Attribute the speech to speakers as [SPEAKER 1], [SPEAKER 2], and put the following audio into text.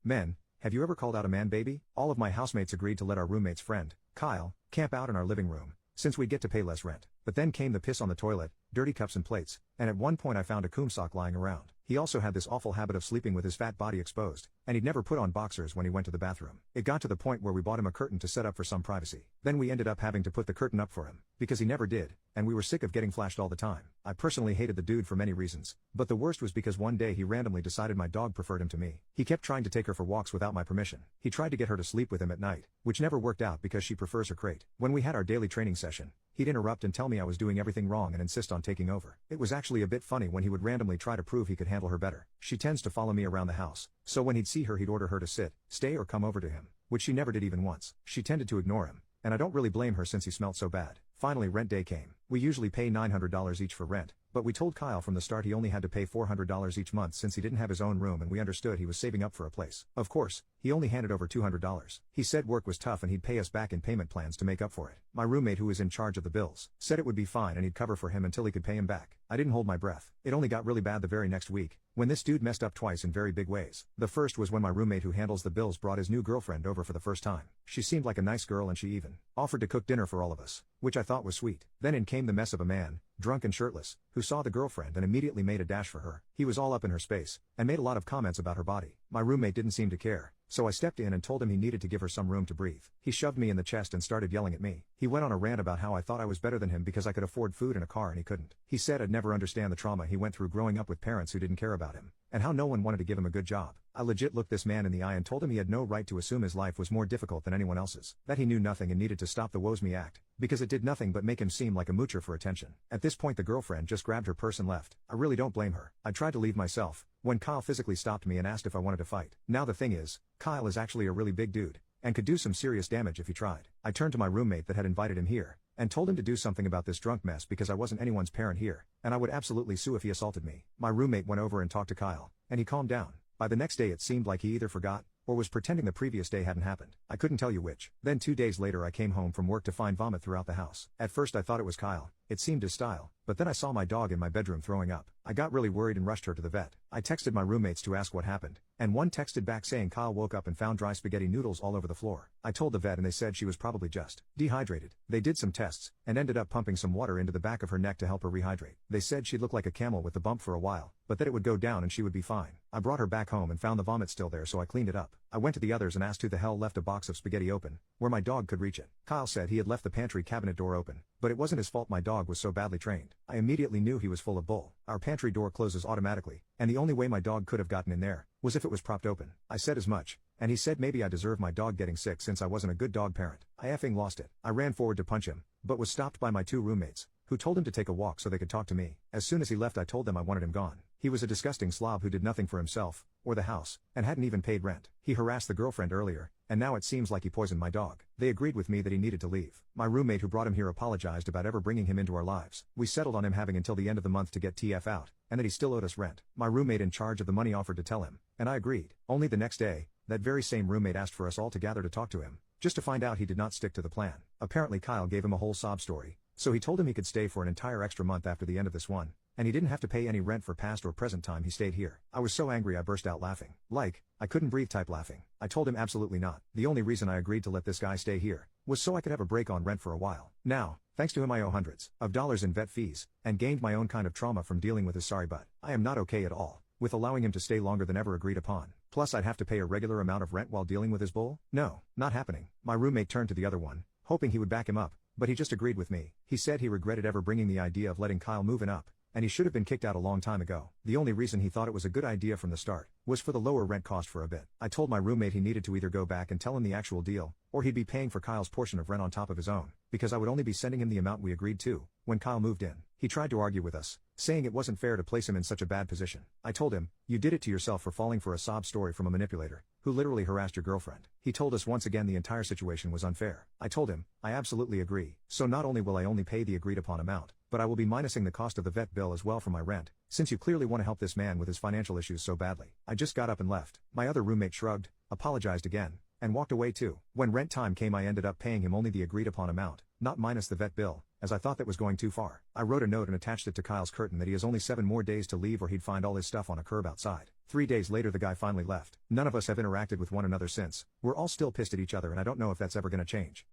[SPEAKER 1] Men, have you ever called out a man baby? All of my housemates agreed to let our roommate's friend, Kyle, camp out in our living room, since we'd get to pay less rent. But then came the piss on the toilet, dirty cups and plates, and at one point I found a coom sock lying around. He also had this awful habit of sleeping with his fat body exposed, and he'd never put on boxers when he went to the bathroom. It got to the point where we bought him a curtain to set up for some privacy. Then we ended up having to put the curtain up for him, because he never did, and we were sick of getting flashed all the time. I personally hated the dude for many reasons, but the worst was because one day he randomly decided my dog preferred him to me. He kept trying to take her for walks without my permission. He tried to get her to sleep with him at night, which never worked out because she prefers her crate. When we had our daily training session, he'd interrupt and tell me I was doing everything wrong and insist on taking over. It was actually a bit funny when he would randomly try to prove he could handle her better. She tends to follow me around the house, so when he'd see her he'd order her to sit, stay or come over to him, which she never did even once. She tended to ignore him, and I don't really blame her since he smelt so bad. Finally rent day came. We usually pay $900 each for rent, but we told Kyle from the start he only had to pay $400 each month since he didn't have his own room and we understood he was saving up for a place. Of course, he only handed over $200. He said work was tough and he'd pay us back in payment plans to make up for it. My roommate who was in charge of the bills said it would be fine and he'd cover for him until he could pay him back. I didn't hold my breath. It only got really bad the very next week, when this dude messed up twice in very big ways. The first was when my roommate who handles the bills brought his new girlfriend over for the first time. She seemed like a nice girl and she even offered to cook dinner for all of us, which I thought was sweet. Then in came the mess of a man, drunk and shirtless, who saw the girlfriend and immediately made a dash for her. He was all up in her space, and made a lot of comments about her body. My roommate didn't seem to care, so I stepped in and told him he needed to give her some room to breathe. He shoved me in the chest and started yelling at me. He went on a rant about how I thought I was better than him because I could afford food and a car and he couldn't. He said I'd never understand the trauma he went through growing up with parents who didn't care about him, and how no one wanted to give him a good job. I legit looked this man in the eye and told him he had no right to assume his life was more difficult than anyone else's, that he knew nothing and needed to stop the woes me act, because it did nothing but make him seem like a moocher for attention. At this point the girlfriend just grabbed her purse and left. I really don't blame her. I tried to leave myself, when Kyle physically stopped me and asked if I wanted to fight. Now the thing is, Kyle is actually a really big dude, and could do some serious damage if he tried. I turned to my roommate that had invited him here, and told him to do something about this drunk mess because I wasn't anyone's parent here, and I would absolutely sue if he assaulted me. My roommate went over and talked to Kyle, and he calmed down. By the next day it seemed like he either forgot, or was pretending the previous day hadn't happened. I couldn't tell you which. Then 2 days later I came home from work to find vomit throughout the house. At first I thought it was Kyle. It seemed his style, but then I saw my dog in my bedroom throwing up. I got really worried and rushed her to the vet. I texted my roommates to ask what happened, and one texted back saying Kyle woke up and found dry spaghetti noodles all over the floor. I told the vet and they said she was probably just dehydrated. They did some tests, and ended up pumping some water into the back of her neck to help her rehydrate. They said she'd look like a camel with the bump for a while, but that it would go down and she would be fine. I brought her back home and found the vomit still there, so I cleaned it up. I went to the others and asked who the hell left a box of spaghetti open, where my dog could reach it. Kyle said he had left the pantry cabinet door open, but it wasn't his fault, my dog was so badly trained. I immediately knew he was full of bull. Our pantry door closes automatically, and the only way my dog could have gotten in there was if it was propped open. I said as much, and he said maybe I deserve my dog getting sick since I wasn't a good dog parent. I effing lost it. I ran forward to punch him, but was stopped by my two roommates, who told him to take a walk so they could talk to me. As soon as he left I told them I wanted him gone. He was a disgusting slob who did nothing for himself, or the house, and hadn't even paid rent. He harassed the girlfriend earlier, and now it seems like he poisoned my dog. They agreed with me that he needed to leave. My roommate who brought him here apologized about ever bringing him into our lives. We settled on him having until the end of the month to get TF out, and that he still owed us rent. My roommate in charge of the money offered to tell him, and I agreed. Only the next day, that very same roommate asked for us all to gather to talk to him, just to find out he did not stick to the plan. Apparently Kyle gave him a whole sob story, so he told him he could stay for an entire extra month after the end of this one, and he didn't have to pay any rent for past or present time he stayed here. I was so angry I burst out laughing. Like, I couldn't breathe type laughing. I told him absolutely not. The only reason I agreed to let this guy stay here was so I could have a break on rent for a while. Now, thanks to him I owe hundreds of dollars in vet fees, and gained my own kind of trauma from dealing with his sorry butt. I am not okay at all with allowing him to stay longer than ever agreed upon. Plus I'd have to pay a regular amount of rent while dealing with his bull? No, not happening. My roommate turned to the other one, hoping he would back him up, but he just agreed with me. He said he regretted ever bringing the idea of letting Kyle move in up, and he should have been kicked out a long time ago. The only reason he thought it was a good idea from the start was for the lower rent cost for a bit. I told my roommate he needed to either go back and tell him the actual deal, or he'd be paying for Kyle's portion of rent on top of his own, because I would only be sending him the amount we agreed to when Kyle moved in. He tried to argue with us, saying it wasn't fair to place him in such a bad position. I told him, you did it to yourself for falling for a sob story from a manipulator, who literally harassed your girlfriend. He told us once again the entire situation was unfair. I told him, I absolutely agree. So not only will I only pay the agreed upon amount, but I will be minusing the cost of the vet bill as well from my rent, since you clearly want to help this man with his financial issues so badly. I just got up and left. My other roommate shrugged, apologized again, and walked away too. When rent time came I ended up paying him only the agreed upon amount, not minus the vet bill, as I thought that was going too far. I wrote a note and attached it to Kyle's curtain that he has only 7 more days to leave or he'd find all his stuff on a curb outside. 3 days later the guy finally left. None of us have interacted with one another since. We're all still pissed at each other and I don't know if that's ever gonna change.